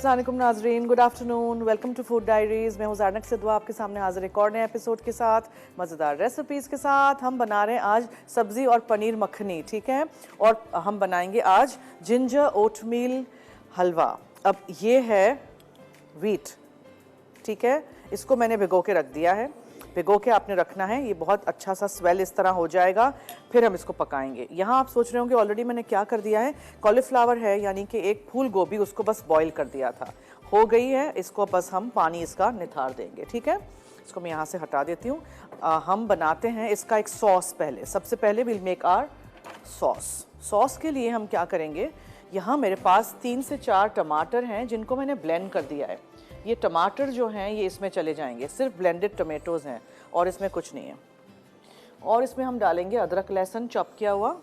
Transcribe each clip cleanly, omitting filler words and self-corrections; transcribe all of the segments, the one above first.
अस्सलाम वालेकुम नाजरीन, good afternoon, welcome to food diaries. मैं हूँ ज़ारनक सिद्दवा आपके सामने हाजिर एक और नए एपिसोड के साथ, मज़ेदार रेसिपीज़ के साथ। हम बना रहे हैं आज सब्ज़ी और पनीर मखनी, ठीक है। और हम बनाएंगे आज जिंजर ओटमील हलवा। अब ये है वीट, ठीक है, इसको मैंने भिगो के रख दिया है। भिगो के आपने रखना है, ये बहुत अच्छा सा स्वेल इस तरह हो जाएगा, फिर हम इसको पकाएंगे। यहाँ आप सोच रहे होंगे ऑलरेडी मैंने क्या कर दिया है, कॉलीफ्लावर है यानी कि एक फूल गोभी, उसको बस बॉईल कर दिया था, हो गई है। इसको बस हम पानी इसका निथार देंगे, ठीक है। इसको मैं यहाँ से हटा देती हूँ। हम बनाते हैं इसका एक सॉस। पहले सबसे पहले will make our sauce. Sauce के लिए हम क्या करेंगे, यहाँ मेरे पास 3 से 4 टमाटर हैं जिनको मैंने ब्लेंड कर दिया है। ये टमाटर जो हैं ये इसमें चले जाएंगे, सिर्फ ब्लेंडेड टमेटोज़ हैं और इसमें कुछ नहीं है। और इसमें हम डालेंगे अदरक लहसुन चॉप किया हुआ,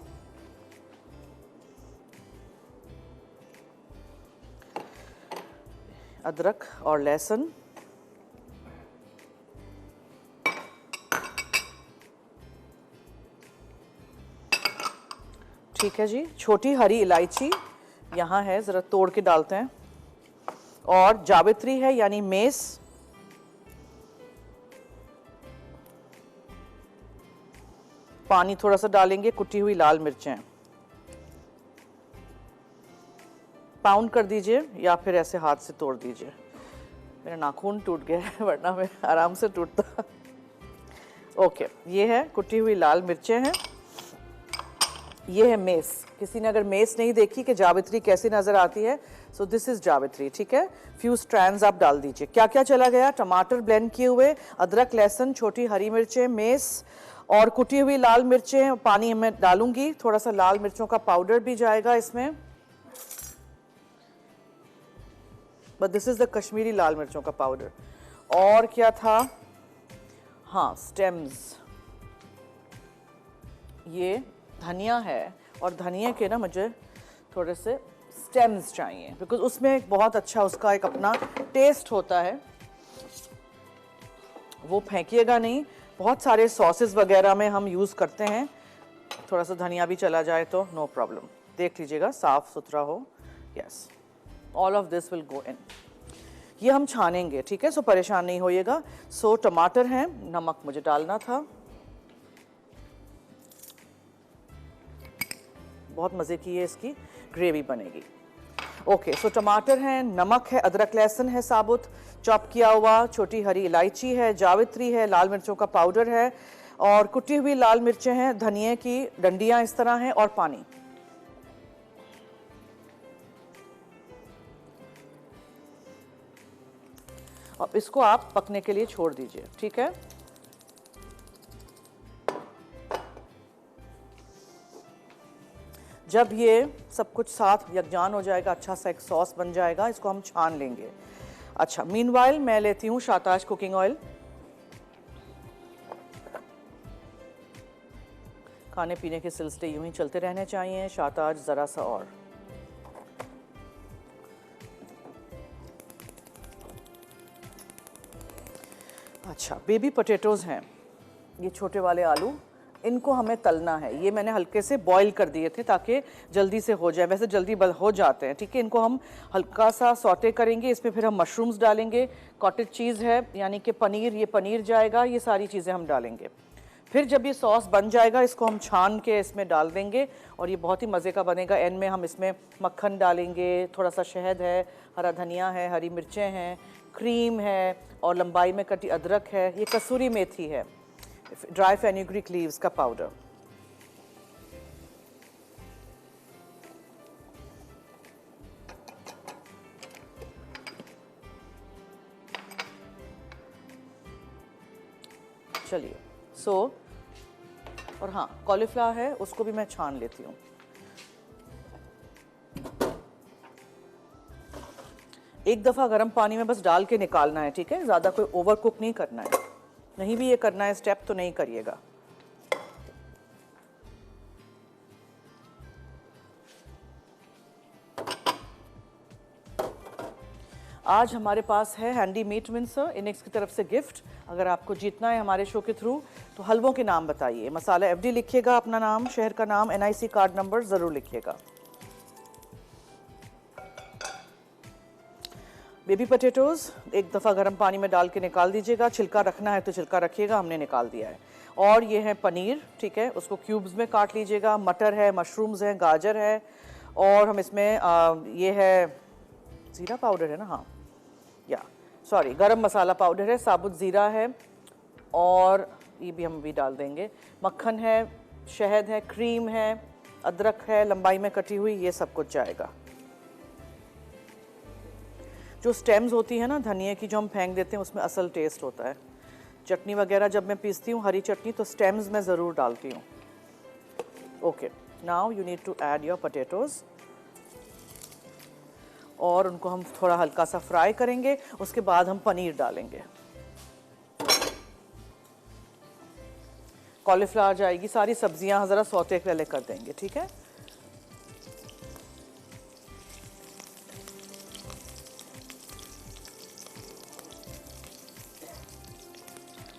अदरक और लहसुन, ठीक है जी। छोटी हरी इलायची यहाँ है, ज़रा तोड़ के डालते हैं। और जावित्री है यानी मेस, पानी थोड़ा सा डालेंगे। कुटी हुई लाल मिर्चें पाउंड कर दीजिए या फिर ऐसे हाथ से तोड़ दीजिए। मेरा नाखून टूट गया है वरना मैं आराम से टूटता। ओके, ये है कुटी हुई लाल मिर्चें हैं। ये है मेस। किसी ने अगर मेस नहीं देखी कि जावित्री कैसी नजर आती है, सो दिस इज जावित्री, ठीक है। फ्यू स्ट्रैंड्स आप डाल दीजिए। क्या क्या चला गया, टमाटर ब्लेंड किए हुए, अदरक लहसुन, छोटी हरी मिर्चें, मेस और कुटी हुई लाल मिर्चें। पानी मैं डालूंगी, थोड़ा सा लाल मिर्चों का पाउडर भी जाएगा इसमें, but this is the Kashmiri लाल मिर्चों का पाउडर। और क्या था, हाँ स्टेम्स, ये धनिया है और धनिया के ना मुझे थोड़े से स्टेम्स चाहिए, बिकॉज उसमें एक बहुत अच्छा उसका एक अपना टेस्ट होता है। वो फेंकिएगा नहीं, बहुत सारे सॉसेस वगैरह में हम यूज़ करते हैं। थोड़ा सा धनिया भी चला जाए तो नो प्रॉब्लम। देख लीजिएगा साफ सुथरा हो। Yes, all of this will go in. ये हम छानेंगे, ठीक है, सो परेशान नहीं होइएगा। सो टमाटर हैं, नमक मुझे डालना था। बहुत मज़े की है, इसकी ग्रेवी बनेगी। ओके, सो टमाटर हैं, नमक है, अदरक लहसुन है साबुत चॉप किया हुआ, छोटी हरी इलायची है, जावित्री है, लाल मिर्चों का पाउडर है और कुटी हुई लाल मिर्चें हैं, धनिया की डंडियां इस तरह हैं और पानी। अब इसको आप पकने के लिए छोड़ दीजिए, ठीक है। जब ये सब कुछ साथ यकजान हो जाएगा, अच्छा सा एक सॉस बन जाएगा, इसको हम छान लेंगे। अच्छा, मीनवाइल मैं लेती हूँ शाताज कुकिंग ऑयल। खाने पीने के सिलसिले यूं ही चलते रहने चाहिए। शाताज ज़रा सा और। अच्छा, बेबी पोटैटोज़ हैं, ये छोटे वाले आलू, इनको हमें तलना है। ये मैंने हल्के से बॉईल कर दिए थे ताकि जल्दी से हो जाए, वैसे जल्दी हो जाते हैं, ठीक है। इनको हम हल्का सा सौटे करेंगे, इसमें फिर हम मशरूम्स डालेंगे, कॉटेज चीज़ है यानी कि पनीर, ये पनीर जाएगा, ये सारी चीज़ें हम डालेंगे। फिर जब ये सॉस बन जाएगा इसको हम छान के इसमें डाल देंगे और ये बहुत ही मज़े का बनेगा। एंड में हम इसमें मक्खन डालेंगे, थोड़ा सा शहद है, हरा धनिया है, हरी मिर्चें हैं, क्रीम है और लंबाई में कटी अदरक है, ये कसूरी मेथी है, ड्राई फेनुग्रीक लीव्स का पाउडर। चलिए, सो और हाँ, कॉलीफ्लावर है, उसको भी मैं छान लेती हूँ। एक दफ़ा गर्म पानी में बस डाल के निकालना है, ठीक है, ज़्यादा कोई ओवर कुक नहीं करना है। नहीं भी ये करना है स्टेप तो नहीं करिएगा। आज हमारे पास है हैंडी मीट मिंसर, इनेक्स की तरफ से गिफ्ट। अगर आपको जीतना है हमारे शो के थ्रू तो हलवों के नाम बताइए, मसाला एफडी लिखिएगा, अपना नाम, शहर का नाम, एनआईसी कार्ड नंबर ज़रूर लिखिएगा। बेबी पोटैटोज़ एक दफ़ा गर्म पानी में डाल के निकाल दीजिएगा, छिलका रखना है तो छिलका रखिएगा, हमने निकाल दिया है। और ये है पनीर, ठीक है, उसको क्यूब्स में काट लीजिएगा। मटर है, मशरूम्स हैं, गाजर है, और हम इसमें ये है ज़ीरा पाउडर है ना, हाँ या सॉरी गरम मसाला पाउडर है, साबुत ज़ीरा है, और ये भी हम भी डाल देंगे। मक्खन है, शहद है, क्रीम है, अदरक है लंबाई में कटी हुई, ये सब कुछ जाएगा। जो स्टेम्स होती है ना धनिया की, जो हम फेंक देते हैं, उसमें असल टेस्ट होता है। चटनी वगैरह जब मैं पीसती हूँ, हरी चटनी, तो स्टेम्स मैं ज़रूर डालती हूँ। Okay, now you need to add your potatoes, और उनको हम थोड़ा हल्का सा फ्राई करेंगे। उसके बाद हम पनीर डालेंगे। कॉलीफ्लावर जाएगी, सारी सब्जियां ज़रा सौते पहले कर देंगे, ठीक है।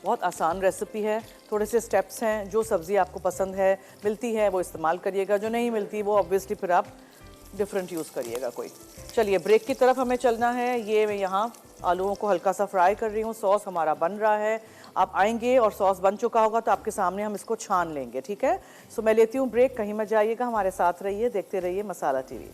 बहुत आसान रेसिपी है, थोड़े से स्टेप्स हैं। जो सब्ज़ी आपको पसंद है, मिलती है, वो इस्तेमाल करिएगा, जो नहीं मिलती वो ऑब्वियसली फिर आप डिफरेंट यूज़ करिएगा कोई। चलिए ब्रेक की तरफ हमें चलना है। ये मैं यहाँ आलूओं को हल्का सा फ्राई कर रही हूँ, सॉस हमारा बन रहा है। आप आएंगे और सॉस बन चुका होगा तो आपके सामने हम इसको छान लेंगे, ठीक है। सो मैं लेती हूँ ब्रेक, कहीं मत जाइएगा, हमारे साथ रहिए, देखते रहिए मसाला टीवी।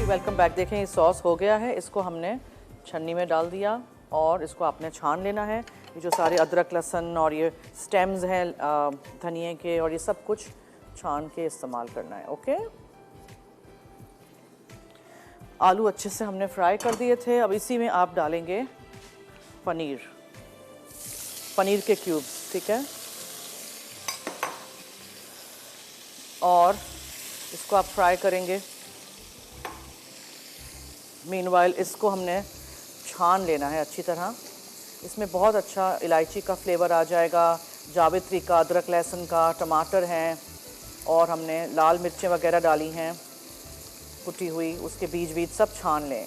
Welcome back. देखें ये सॉस हो गया है, इसको हमने छन्नी में डाल दिया और इसको आपने छान लेना है। ये जो सारे अदरक लहसुन और ये स्टेम्स हैं धनिए के, और ये सब कुछ छान के इस्तेमाल करना है। ओके, आलू अच्छे से हमने फ्राई कर दिए थे। अब इसी में आप डालेंगे पनीर के क्यूब्स, ठीक है, और इसको आप फ्राई करेंगे। मीनवाइल इसको हमने छान लेना है अच्छी तरह। इसमें बहुत अच्छा इलायची का फ्लेवर आ जाएगा, जावित्री का, अदरक लहसुन का, टमाटर हैं, और हमने लाल मिर्चें वगैरह डाली हैं कुटी हुई, उसके बीज सब छान लें।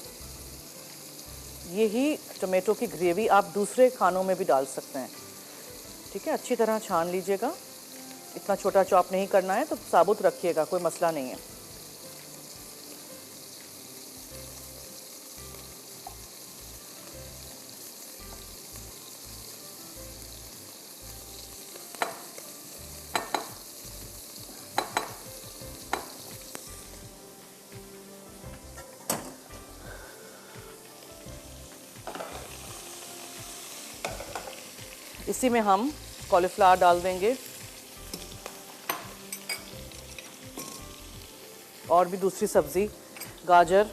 यही टमाटो की ग्रेवी आप दूसरे खानों में भी डाल सकते हैं, ठीक है। अच्छी तरह छान लीजिएगा, इतना छोटा चॉप नहीं करना है, तो साबुत रखिएगा, कोई मसला नहीं है। इसी में हम कॉलीफ्लावर डाल देंगे, और भी दूसरी सब्ज़ी, गाजर,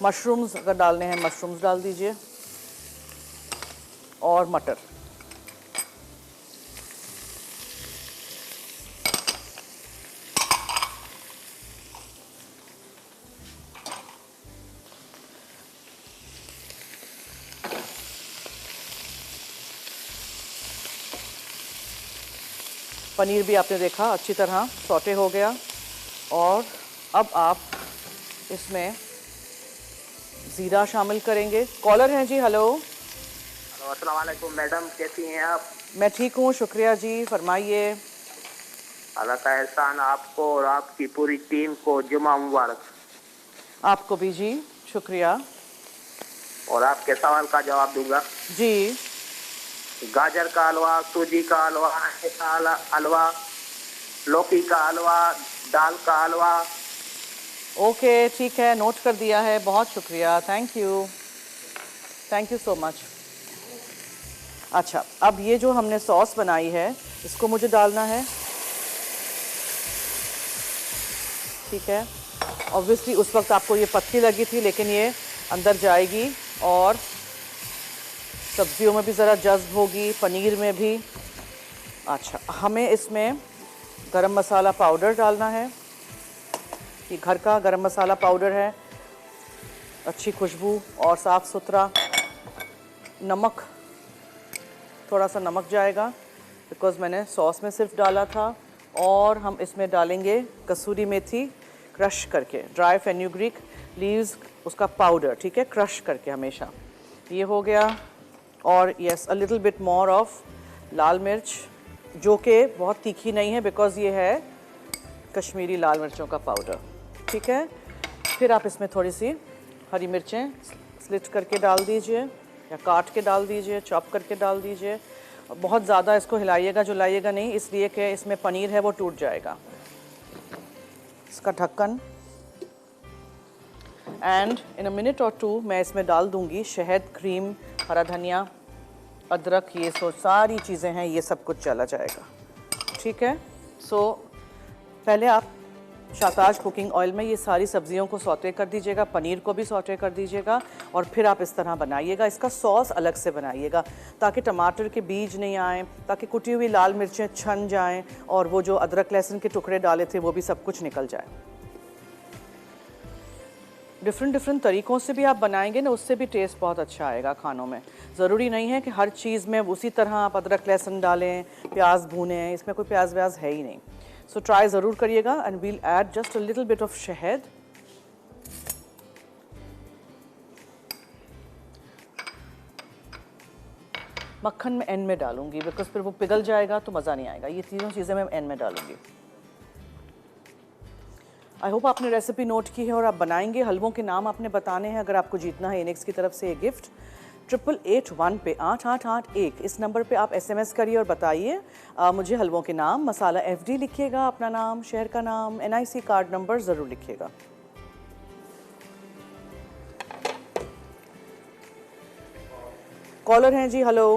मशरूम्स अगर डालने हैं मशरूम्स डाल दीजिए, और मटर। पनीर भी आपने देखा अच्छी तरह सौटे हो गया, और अब आप इसमें ज़ीरा शामिल करेंगे। कॉलर हैं जी, हेलो। हेलो, अस्सलाम वालेकुम मैडम, कैसी हैं आप? मैं ठीक हूँ, शुक्रिया जी, फरमाइए। अल्लाह का एहसान आपको और आपकी पूरी टीम को जुमा मुबारक। आपको भी जी, शुक्रिया। और आपके सवाल का जवाब दूंगा जी। गाजर का हलवा, सूजी का हलवा, अंडे का हलवा, लौकी का हलवा, दाल का हलवा। ओके, ठीक है, नोट कर दिया है, बहुत शुक्रिया, थैंक यू सो मच। अच्छा, अब ये जो हमने सॉस बनाई है इसको मुझे डालना है, ठीक है। ऑब्वियसली उस वक्त आपको ये पतली लगी थी, लेकिन ये अंदर जाएगी और सब्जियों में भी ज़रा जज्ब होगी, पनीर में भी। अच्छा, हमें इसमें गरम मसाला पाउडर डालना है। ये घर का गरम मसाला पाउडर है, अच्छी खुशबू और साफ़ सुथरा। नमक, थोड़ा सा नमक जाएगा बिकॉज़ मैंने सॉस में सिर्फ डाला था, और हम इसमें डालेंगे कसूरी मेथी क्रश करके, ड्राई फेन्यूग्रीक लीव्स उसका पाउडर, ठीक है, क्रश करके हमेशा। ये हो गया। और yes, a little bit more of lal mirch, जो कि बहुत तीखी नहीं है बिकॉज ये है कश्मीरी लाल मिर्चों का पाउडर, ठीक है। फिर आप इसमें थोड़ी सी हरी मिर्चें स्लिट करके डाल दीजिए या काट के डाल दीजिए, चॉप करके डाल दीजिए। बहुत ज़्यादा इसको हिलाइएगा जुलाइएगा नहीं, इसलिए कि इसमें पनीर है वो टूट जाएगा। इसका ढक्कन। एंड इन अ मिनट और 2 मैं इसमें डाल दूंगी शहद, क्रीम, हरा धनिया, अदरक, ये सारी चीज़ें हैं, ये सब कुछ चला जाएगा, ठीक है। सो पहले आप शाताज कुकिंग ऑयल में ये सारी सब्जियों को सौते कर दीजिएगा, पनीर को भी सौते कर दीजिएगा और फिर आप इस तरह बनाइएगा। इसका सॉस अलग से बनाइएगा ताकि टमाटर के बीज नहीं आए, ताकि कुटी हुई लाल मिर्चें छन जाएं और वो जो अदरक लहसुन के टुकड़े डाले थे वो भी सब कुछ निकल जाए। डिफरेंट तरीक़ों से भी आप बनाएंगे ना, उससे भी टेस्ट बहुत अच्छा आएगा खानों में। ज़रूरी नहीं है कि हर चीज़ में उसी तरह आप अदरक लहसुन डालें, प्याज भूनें, इसमें कोई प्याज व्याज है ही नहीं। सो ट्राई ज़रूर करिएगा। And we'll add just a little bit of शहद, मक्खन में एंड में डालूंगी बिकॉज फिर वो पिघल जाएगा तो मज़ा नहीं आएगा। ये तीनों चीज़ें मैं एंड में डालूंगी। आई होप आपने रेसिपी नोट की है और आप बनाएंगे। हलवों के नाम आपने बताने हैं अगर आपको जीतना है इनेक्स की तरफ से ये गिफ्ट। 8881 पे 8881 इस नंबर पे आप SMS करिए और बताइए मुझे हलवों के नाम। मसाला FD लिखिएगा, अपना नाम, शहर का नाम, NIC कार्ड नंबर ज़रूर लिखिएगा। कॉलर हैं जी। हेलो।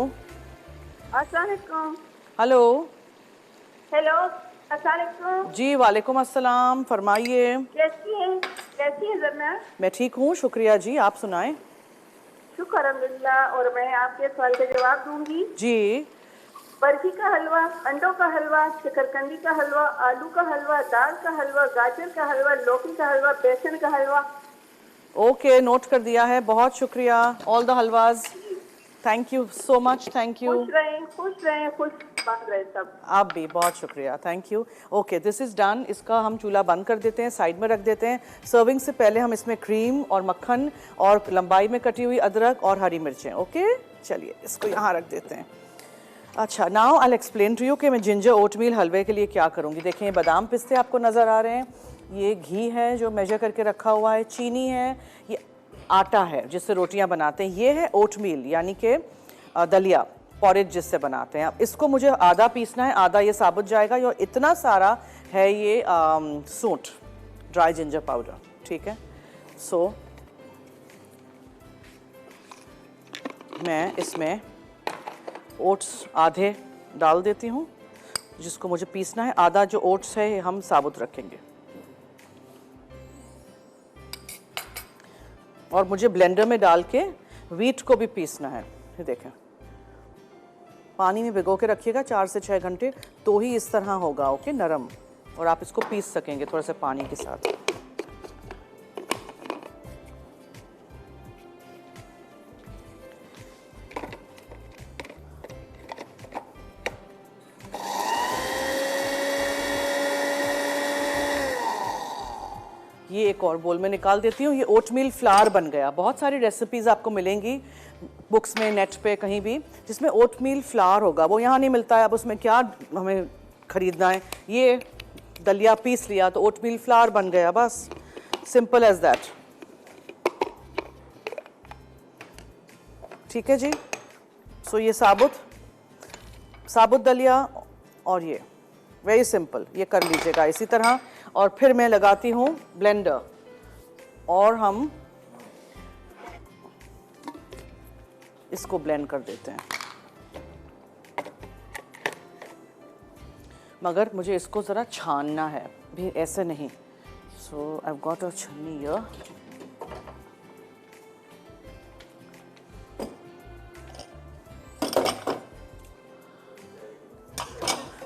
अस्सलाम वालेकुम। हेलो। हेलो, अस्सलाम वालेकुम जी वालेकुम अस्सलाम, फरमाइए। कैसी हैं ज़रना? मैं ठीक हूँ, शुक्रिया जी, आप सुनाएं। शुक्र अल्हम्दुलिल्लाह। और मैं आपके सवाल का जवाब दूंगी। जी। बर्फी का हलवा, अंडों का हलवा, शकरकंदी का हलवा, आलू का हलवा, दाल का हलवा, गाजर का हलवा, लौकी का हलवा, बेसन का हलवा। ओके, नोट कर दिया है, बहुत शुक्रिया। All the halwas, thank you so much, thank you. खुश रहें, खुश बात रहे सब। आप भी, बहुत शुक्रिया, thank you. Okay, this is done. इसका हम चूल्हा बंद कर देते हैं, साइड में रख देते हैं। सर्विंग से पहले हम इसमें क्रीम और मक्खन और लंबाई में कटी हुई अदरक और हरी मिर्चें। ओके, चलिए इसको यहाँ रख देते हैं। अच्छा, now I explain to you कि मैं जिंजर ओटमील हलवे के लिए क्या करूँगी। देखें, ये बादाम पिस्ते आपको नज़र आ रहे हैं, ये घी है जो मेजर करके रखा हुआ है, चीनी है, ये आटा है जिससे रोटियां बनाते हैं, ये है ओटमील यानी कि दलिया, पॉरेज जिससे बनाते हैं। अब इसको मुझे आधा पीसना है, आधा ये साबुत जाएगा। और इतना सारा है ये सूंठ, ड्राई जिंजर पाउडर, ठीक है। सो मैं इसमें ओट्स आधे डाल देती हूँ जिसको मुझे पीसना है। आधा जो ओट्स है हम साबुत रखेंगे और मुझे ब्लेंडर में डाल के व्हीट को भी पीसना है। ये देखें, पानी में भिगो के रखिएगा 4 से 6 घंटे, तो ही इस तरह होगा, ओके, नरम, और आप इसको पीस सकेंगे थोड़ा सा पानी के साथ। ये एक और बोल में निकाल देती हूँ। ये ओटमील फ्लावर बन गया। बहुत सारी रेसिपीज़ आपको मिलेंगी बुक्स में, नेट पे, कहीं भी, जिसमें ओटमील फ्लावर होगा। वो यहाँ नहीं मिलता है। अब उसमें क्या हमें ख़रीदना है, ये दलिया पीस लिया तो ओटमील फ्लावर बन गया, बस, सिंपल एज दैट। ठीक है जी। सो ये साबुत दलिया और ये वेरी सिंपल, ये कर लीजिएगा इसी तरह। और फिर मैं लगाती हूँ ब्लेंडर और हम इसको ब्लेंड कर देते हैं। मगर मुझे इसको ज़रा छानना है भी, ऐसे नहीं। सो आई हैव गॉट अ छन्नी हियर।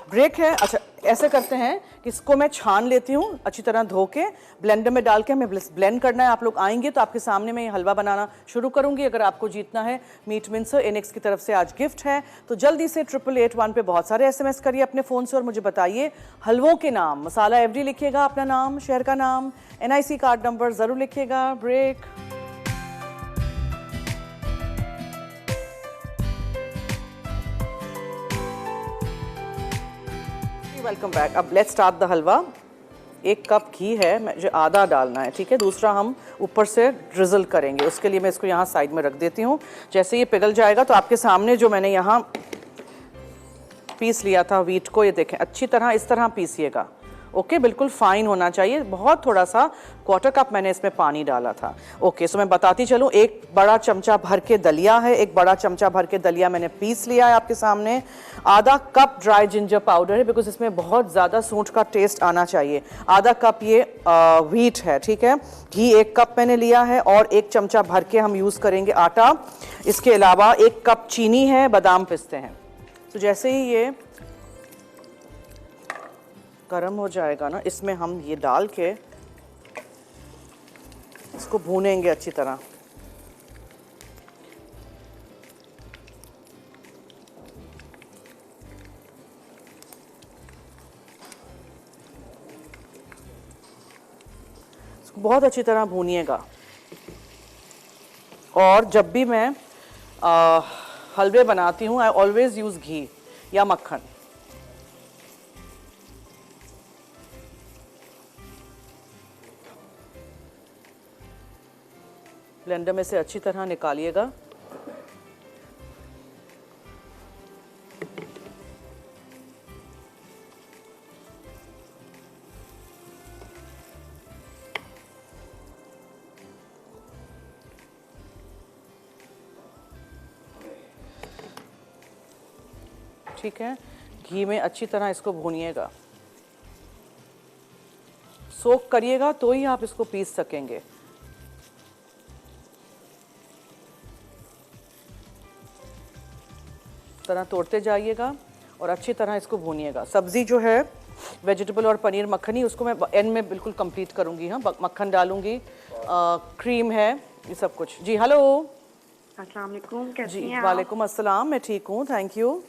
ब्रेक है। अच्छा, ऐसे करते हैं कि इसको मैं छान लेती हूँ अच्छी तरह धो के, ब्लेंडर में डाल के हमें ब्लेंड करना है। आप लोग आएंगे तो आपके सामने मैं ये हलवा बनाना शुरू करूँगी। अगर आपको जीतना है मीट मिंसर, इनेक्स की तरफ से आज गिफ्ट है, तो जल्दी से 8881 पे बहुत सारे SMS करिए अपने फ़ोन से और मुझे बताइए हलवों के नाम। मसाला FD लिखिएगा, अपना नाम, शहर का नाम, NIC कार्ड नंबर ज़रूर लिखिएगा। ब्रेक। Welcome back. अब let's start the halwa. 1 cup घी है, मुझे आधा डालना है, ठीक है। दूसरा हम ऊपर से ड्रिजल करेंगे, उसके लिए मैं इसको यहाँ साइड में रख देती हूँ। जैसे ये पिघल जाएगा तो आपके सामने जो मैंने यहाँ पीस लिया था व्हीट को, ये देखें अच्छी तरह इस तरह पीसिएगा। ओके, बिल्कुल फाइन होना चाहिए। बहुत थोड़ा सा 1/4 कप मैंने इसमें पानी डाला था। ओके, सो मैं बताती चलूँ, 1 बड़ा चमचा भर के दलिया है, 1 बड़ा चमचा भर के दलिया मैंने पीस लिया है आपके सामने। आधा कप ड्राई जिंजर पाउडर है, बिकॉज इसमें बहुत ज़्यादा सूंठ का टेस्ट आना चाहिए। आधा कप ये व्हीट है, ठीक है। घी 1 कप मैंने लिया है और 1 चमचा भर के हम यूज़ करेंगे आटा। इसके अलावा 1 कप चीनी है, बादाम पिस्ते हैं। तो जैसे ही ये गरम हो जाएगा ना, इसमें हम ये डाल के इसको भूनेंगे अच्छी तरह। इसको बहुत अच्छी तरह भूनिएगा। और जब भी मैं हलवे बनाती हूँ, आई ऑलवेज यूज़ घी या मक्खन। ब्लेंडर में से अच्छी तरह निकालिएगा। ठीक है, घी में अच्छी तरह इसको भूनिएगा, सोक करिएगा तो ही आप इसको पीस सकेंगे। तरह तोड़ते जाइएगा और अच्छी तरह इसको भूनिएगा। सब्जी जो है वेजिटेबल और पनीर मक्खनी, उसको मैं एंड में बिल्कुल कंप्लीट करूंगी। हाँ, मक्खन डालूंगी, क्रीम है, ये सब कुछ। जी हेलो, अस्सलाम वालेकुम, कैसी जी हैं आप? वालेकुम अस्सलाम, मैं ठीक हूँ, थैंक यू।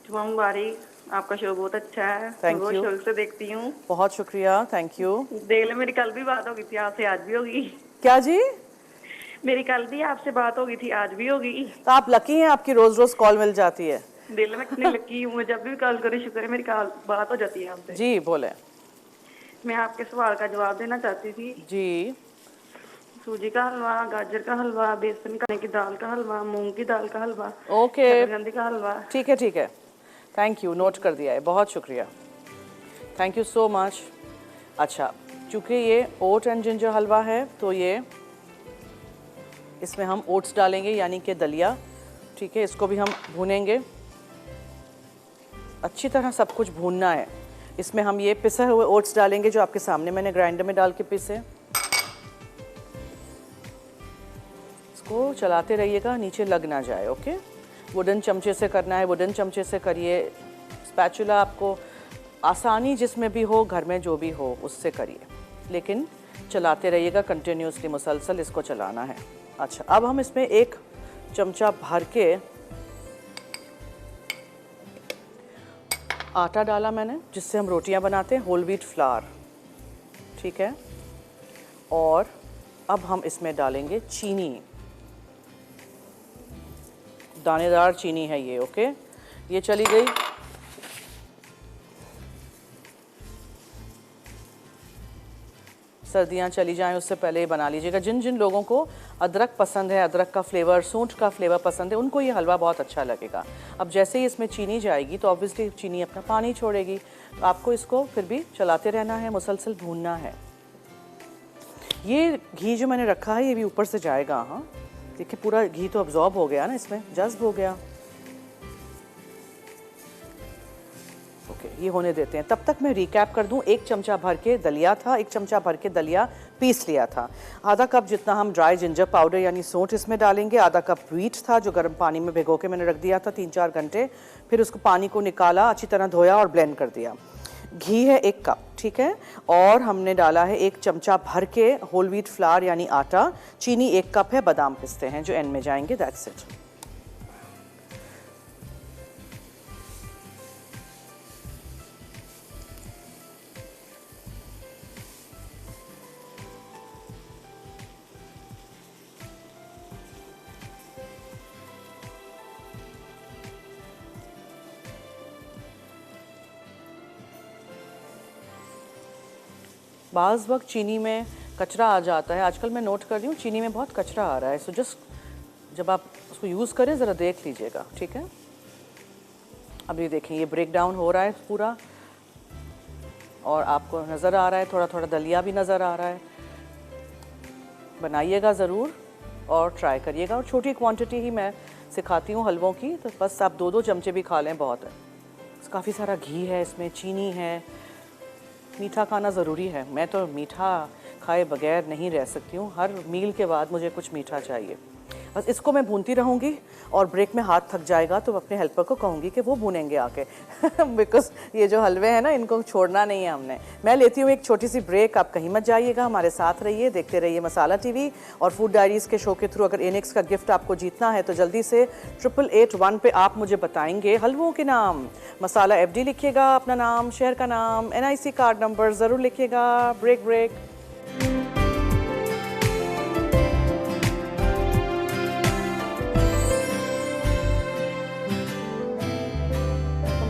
जुमा मुबारक, आपका शो बहुत अच्छा है, Thank रोज you. शौक से देखती हूँ। बहुत शुक्रिया, थैंक यू। देख ले, मेरी कल भी बात हो गई थी आपसे, आज भी होगी। क्या जी? मेरी कल भी आपसे बात हो गई थी, आज भी होगी। तो आप लकी हैं, आपकी रोज रोज कॉल मिल जाती है। दिल में कितनी लकी हूँ, जब भी कॉल करूँ शुक्र है मेरी कॉल बात हो जाती है आपसे। जी बोले। मैं आपके सवाल का जवाब देना चाहती थी। जी, सूजी का हलवा, गाजर का हलवा, बेसन का की दाल का हलवा, मूंग की दाल का हलवा, ओके, शकरकंदी का हलवा। ठीक है ठीक है, थैंक यू, नोट कर दिया है, बहुत शुक्रिया, थैंक यू सो मच। अच्छा, चूँकि ये ओट एंड जिंजर हलवा है तो ये इसमें हम ओट्स डालेंगे, यानी कि दलिया, ठीक है। इसको भी हम भूनेंगे, अच्छी तरह सब कुछ भूनना है। इसमें हम ये पिसे हुए ओट्स डालेंगे जो आपके सामने मैंने ग्राइंडर में डाल के पीसे। इसको चलाते रहिएगा, नीचे लग ना जाए। ओके, वुडन चमचे से करना है, वुडन चमचे से करिए। स्पैचुला आपको आसानी जिसमें भी हो, घर में जो भी हो उससे करिए, लेकिन चलाते रहिएगा कंटिन्यूसली, मुसलसल इसको चलाना है। अच्छा, अब हम इसमें 1 चमचा भर के आटा डाला मैंने, जिससे हम रोटियां बनाते हैं, होल व्हीट फ्लावर, ठीक है। और अब हम इसमें डालेंगे चीनी, दानेदार चीनी है ये। ओके, ये चली गई। सर्दियाँ चली जाएं उससे पहले ही बना लीजिएगा। जिन जिन लोगों को अदरक पसंद है, अदरक का फ्लेवर, सूंठ का फ्लेवर पसंद है, उनको ये हलवा बहुत अच्छा लगेगा। अब जैसे ही इसमें चीनी जाएगी तो ऑब्वियसली चीनी अपना पानी छोड़ेगी, तो आपको इसको फिर भी चलाते रहना है, मुसलसल भूनना है। ये घी जो मैंने रखा है ये भी ऊपर से जाएगा। हाँ देखिए, पूरा घी तो अब्जॉर्ब हो गया ना, इसमें जज्ब हो गया। ओके, ये होने देते हैं। तब तक मैं रिकैप कर दूं, 1 चमचा भर के दलिया था, 1 चमचा भर के दलिया पीस लिया था। आधा कप जितना हम ड्राई जिंजर पाउडर यानी सौंठ इसमें डालेंगे। आधा कप व्हीट था जो गर्म पानी में भिगो के मैंने रख दिया था 3-4 घंटे, फिर उसको पानी को निकाला, अच्छी तरह धोया और ब्लेंड कर दिया। घी है 1 कप, ठीक है, और हमने डाला है 1 चमचा भर के होल व्हीट फ्लावर यानी आटा, चीनी 1 कप है, बादाम पिस्ते हैं जो एंड में जाएंगे, दैट्स इट। बाज़ वक्त चीनी में कचरा आ जाता है, आजकल मैं नोट कर रही हूँ चीनी में बहुत कचरा आ रहा है, सो जस्ट जब आप उसको यूज़ करें ज़रा देख लीजिएगा, ठीक है। अब ये देखें ये ब्रेक डाउन हो रहा है पूरा, और आपको नज़र आ रहा है थोड़ा थोड़ा दलिया भी नज़र आ रहा है। बनाइएगा ज़रूर और ट्राई करिएगा, और छोटी क्वांटिटी ही मैं सिखाती हूँ हलवों की, तो बस आप 2-2 चमचे भी खा लें बहुत है। काफ़ी सारा घी है इसमें, चीनी है, मीठा खाना ज़रूरी है। मैं तो मीठा खाए बगैर नहीं रह सकती हूँ, हर मील के बाद मुझे कुछ मीठा चाहिए। बस इसको मैं भूनती रहूँगी, और ब्रेक में हाथ थक जाएगा तो अपने हेल्पर को कहूँगी कि वो भूनेंगे आके बिकॉज ये जो हलवे हैं ना इनको छोड़ना नहीं है हमने। मैं लेती हूँ एक छोटी सी ब्रेक, आप कहीं मत जाइएगा, हमारे साथ रहिए, देखते रहिए मसाला टीवी और फूड डायरीज़ के शो के थ्रू। अगर एनेक्स का गिफ्ट आपको जीतना है तो जल्दी से 8881 पे आप मुझे बताएंगे हलवों के नाम। मसाला FD लिखिएगा, अपना नाम, शहर का नाम, NIC कार्ड नंबर ज़रूर लिखिएगा। ब्रेक।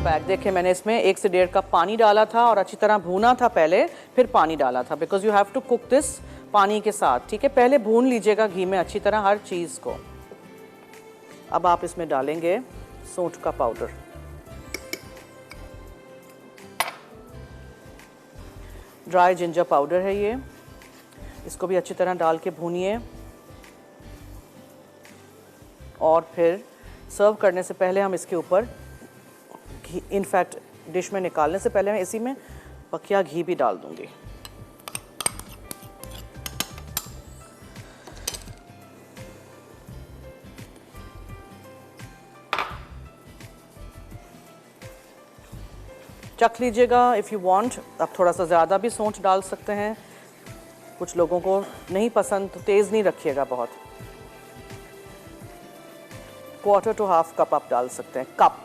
बैग देखें, मैंने इसमें 1 से 1.5 कप पानी डाला था और अच्छी तरह भूना था पहले, फिर पानी डाला था, because you have to cook this पानी के साथ, ठीक है। पहले भून लीजिएगा घी में अच्छी तरह हर चीज़ को। अब आप इसमें डालेंगे सौंठ का पाउडर, ड्राई जिंजर पाउडर है ये, इसको भी अच्छी तरह डाल के भूनिए। और फिर सर्व करने से पहले हम इसके ऊपर घी, इनफैक्ट डिश में निकालने से पहले मैं इसी में पकिया घी भी डाल दूंगी। चख लीजिएगा, इफ़ यू वांट आप थोड़ा सा ज़्यादा भी सौंठ डाल सकते हैं, कुछ लोगों को नहीं पसंद तो तेज़ नहीं रखिएगा बहुत। 1/4 to 1/2 कप आप डाल सकते हैं, कप,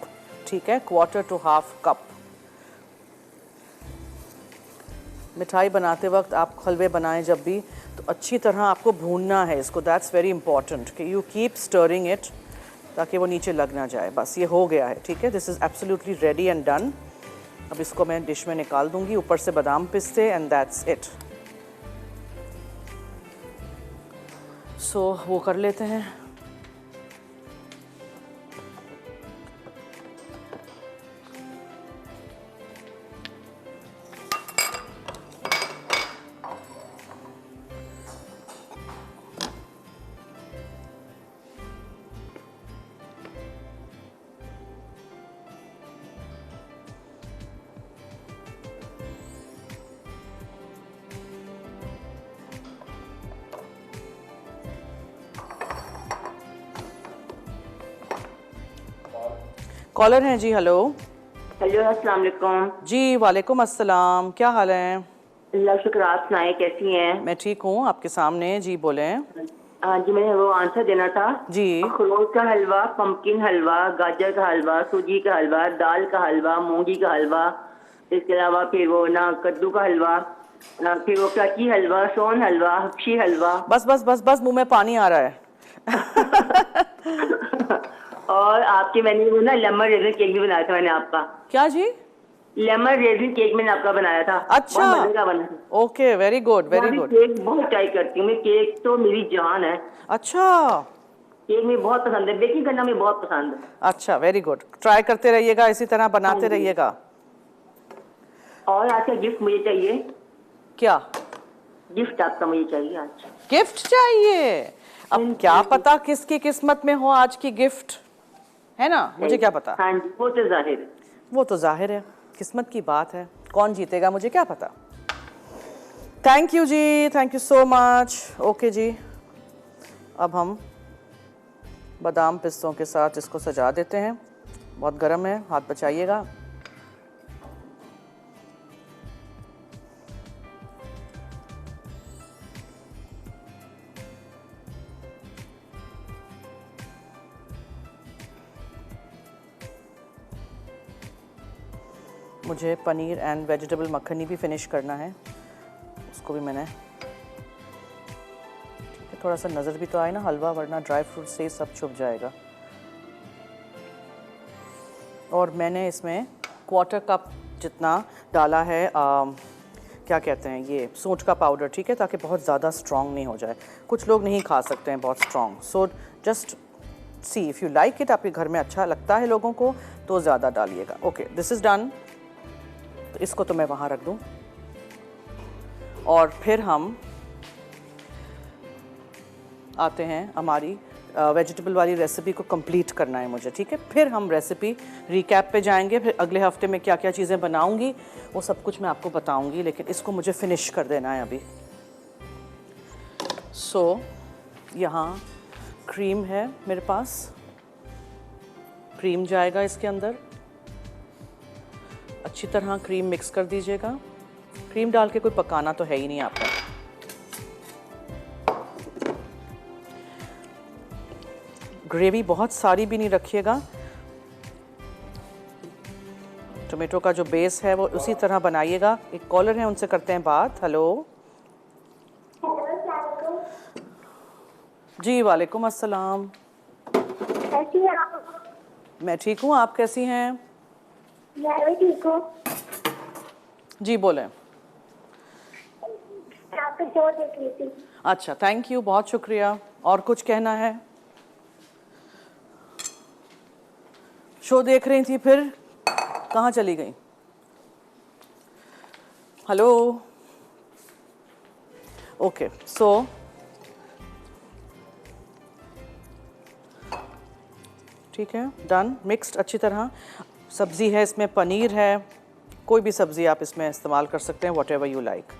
ठीक है, 1/4 to 1/2 कप। मिठाई बनाते वक्त आप हलवे बनाएं जब भी तो अच्छी तरह आपको भूनना है इसको, दैट्स वेरी इंपॉर्टेंट कि यू कीप स्टरिंग इट ताकि वो नीचे लग ना जाए। बस ये हो गया है, ठीक है, this is absolutely ready and done. अब इसको मैं डिश में निकाल दूंगी, ऊपर से बादाम पिस्ते, एंड दैट्स इट। सो वो कर लेते हैं। कॉलर हैं जी, हेलो। हेलो, अस्सलाम वालेकुम। जी वालेकुम अस्सलाम, क्या हाल है? अल्लाह शुक्र, आप सुनाए कैसी हैं? मैं ठीक हूँ, आपके सामने, जी बोलें। हाँ जी, मैंने वो आंसर देना था जी। अखरोट का हलवा, पम्पकिन हलवा, गाजर का हलवा, सूजी का हलवा, दाल का हलवा, मूंगी का हलवा, इसके अलावा फिर वो ना कद्दू का हलवा, फिर वो काची हलवा, सोन हलवा, हफ्शी हलवा। बस बस बस बस, मुंह में पानी आ रहा है और आपके मैंने वो ना लेमन रेजिन केक भी बनाया था मैंने आपका। क्या जी? लेमन रेजिन केक मैंने आपका बनाया था। अच्छा, बहुत मजे का बना था। Okay, very good very good. Cake बहुत ट्राई करती हूँ मैं, केक तो मेरी जान है। अच्छा, केक में बहुत पसंद है, बेकिंग करना में बहुत पसंद है। अच्छा, वेरी गुड, ट्राई करते रहिएगा, इसी तरह बनाते रहिएगा। और आज का गिफ्ट मुझे चाहिए। क्या गिफ्ट आपका मुझे चाहिए आज? गिफ्ट चाहिए? अब क्या पता किसकी किस्मत में हो आज की गिफ्ट, है ना, मुझे क्या पता। हाँ जी, वो तो जाहिर है। वो तो जाहिर है, किस्मत की बात है, कौन जीतेगा मुझे क्या पता। Thank you ji, thank you so much. Okay ji, अब हम बादाम पिस्तों के साथ इसको सजा देते हैं। बहुत गर्म है, हाथ बचाइएगा। मुझे पनीर एंड वेजिटेबल मक्खनी भी फिनिश करना है, उसको भी मैंने थोड़ा सा नज़र भी तो आए ना हलवा, वरना ड्राई फ्रूट से सब छुप जाएगा। और मैंने इसमें 1/4 कप जितना डाला है क्या कहते हैं ये सूंठ का पाउडर, ठीक है, ताकि बहुत ज़्यादा स्ट्रॉन्ग नहीं हो जाए। कुछ लोग नहीं खा सकते हैं बहुत strong, so just see if you like it, आपके घर में अच्छा लगता है लोगों को तो ज़्यादा डालिएगा। Okay, this is done. तो इसको तो मैं वहाँ रख दूँ और फिर हम आते हैं हमारी वेजिटेबल वाली रेसिपी को कंप्लीट करना है मुझे, ठीक है। फिर हम रेसिपी रिकैप पे जाएंगे, फिर अगले हफ्ते में क्या क्या चीज़ें बनाऊंगी वो सब कुछ मैं आपको बताऊंगी, लेकिन इसको मुझे फिनिश कर देना है अभी। सो यहाँ क्रीम है मेरे पास, क्रीम जाएगा इसके अंदर, अच्छी तरह क्रीम मिक्स कर दीजिएगा। क्रीम डाल के कोई पकाना तो है ही नहीं आपका। ग्रेवी बहुत सारी भी नहीं रखिएगा, टोमेटो का जो बेस है वो उसी तरह बनाइएगा। एक कॉलर है, उनसे करते हैं बात। हेलो जी, वालेकुम अस्सलाम। कैसी हैं आप? मैं ठीक हूँ, आप कैसी हैं? मैं भी ठीक हूँ। जी बोलें। आपका शो देख रही थी। अच्छा, थैंक यू, बहुत शुक्रिया। और कुछ कहना है? शो देख रही थी, फिर कहाँ चली गई? हेलो, ओके, सो ठीक है, डन, मिक्स्ड अच्छी तरह। सब्ज़ी है इसमें, पनीर है, कोई भी सब्ज़ी आप इसमें इस्तेमाल कर सकते हैं, whatever you like.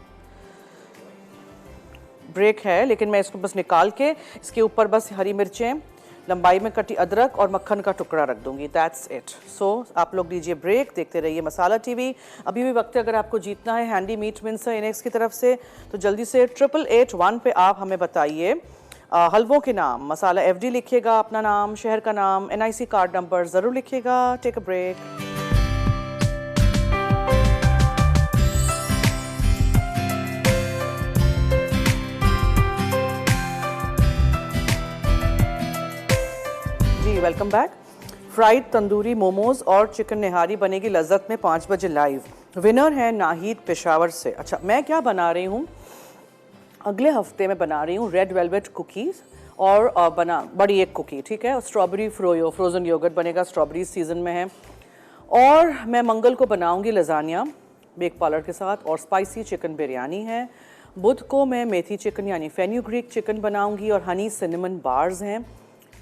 Break है, लेकिन मैं इसको बस निकाल के इसके ऊपर बस हरी मिर्चें, लंबाई में कटी अदरक और मक्खन का टुकड़ा रख दूंगी, दैट्स इट। सो आप लोग लीजिए ब्रेक, देखते रहिए मसाला टीवी। अभी भी वक्त है, अगर आपको जीतना है हैंडी मीट विंसर इनेक्स की तरफ से, तो जल्दी से 8881 पे आप हमें बताइए हलवों के नाम। मसाला FD लिखिएगा, अपना नाम, शहर का नाम, NIC कार्ड नंबर ज़रूर लिखिएगा। Take a break. जी welcome back. Fried tandoori momos और चिकन निहारी बनेगी लज्जत में 5 बजे लाइव। विनर है नाहिद पेशावर से। अच्छा, मैं क्या बना रही हूँ, अगले हफ्ते में बना रही हूँ रेड वेलवेट कुकीज़ और बड़ी एक कुकी, ठीक है, स्ट्रॉबेरी फ्रोज़न योगर्ट बनेगा, स्ट्रॉबेरी सीज़न में है। और मैं मंगल को बनाऊँगी लजानिया बेक पार्लर के साथ, और स्पाइसी चिकन बिरयानी है। बुध को मैं मेथी चिकन यानी फेन्यूग्रीक चिकन बनाऊँगी और हनी सिनेमन बार्स हैं।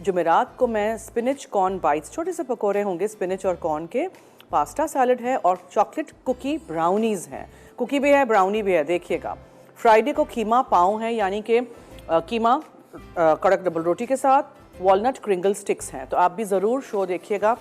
जुमेरात को मैं स्पिनच कॉर्न बाइट्स, छोटे से पकोड़े होंगे स्पिनच और कॉर्न के, पास्ता सैलड है और चॉकलेट कुकी ब्राउनीज़ हैं। कुकी भी है, ब्राउनी भी है, देखिएगा। फ्राइडे को कीमा पाव है, यानी कि कीमा कड़क डबल रोटी के साथ, वॉलनट क्रिंगल स्टिक्स हैं। तो आप भी ज़रूर शो देखिएगा,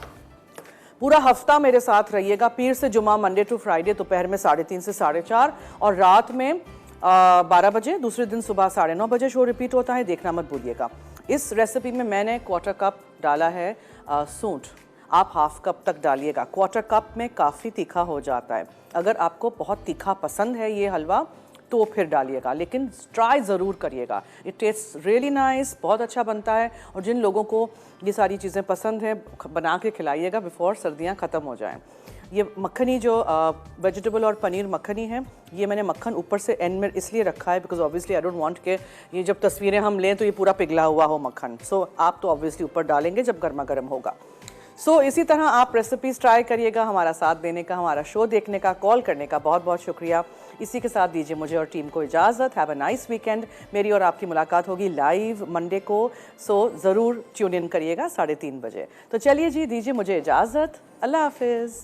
पूरा हफ्ता मेरे साथ रहिएगा। पीर से जुमा, मंडे टू फ्राइडे, दोपहर में 3:30 से 4:30 और रात में 12 बजे, दूसरे दिन सुबह 9:30 बजे शो रिपीट होता है, देखना मत भूलिएगा। इस रेसिपी में मैंने 1/4 कप डाला है सूंठ, आप 1/2 कप तक डालिएगा। 1/4 कप में काफ़ी तीखा हो जाता है। अगर आपको बहुत तीखा पसंद है ये हलवा तो फिर डालिएगा, लेकिन ट्राई ज़रूर करिएगा। इट टेस्ट रियली नाइस, बहुत अच्छा बनता है। और जिन लोगों को ये सारी चीज़ें पसंद हैं, बना के खिलाइएगा बिफोर सर्दियाँ ख़त्म हो जाएं। ये मक्खनी जो वेजिटेबल और पनीर मक्खनी है, ये मैंने मक्खन ऊपर से एंड में इसलिए रखा है because obviously I don't want के ये जब तस्वीरें हम लें तो ये पूरा पिघला हुआ हो मक्खन। सो आप तो ऑब्वियसली ऊपर डालेंगे जब गर्मा गर्म होगा। सो इसी तरह आप रेसिपीज़ ट्राई करिएगा। हमारा साथ देने का, हमारा शो देखने का, कॉल करने का बहुत बहुत शुक्रिया। इसी के साथ दीजिए मुझे और टीम को इजाज़त। Have a nice weekend. मेरी और आपकी मुलाकात होगी लाइव मंडे को, सो ज़रूर ट्यून इन करिएगा 3:30 बजे। तो चलिए जी, दीजिए मुझे इजाज़त। अल्लाह हाफिज़।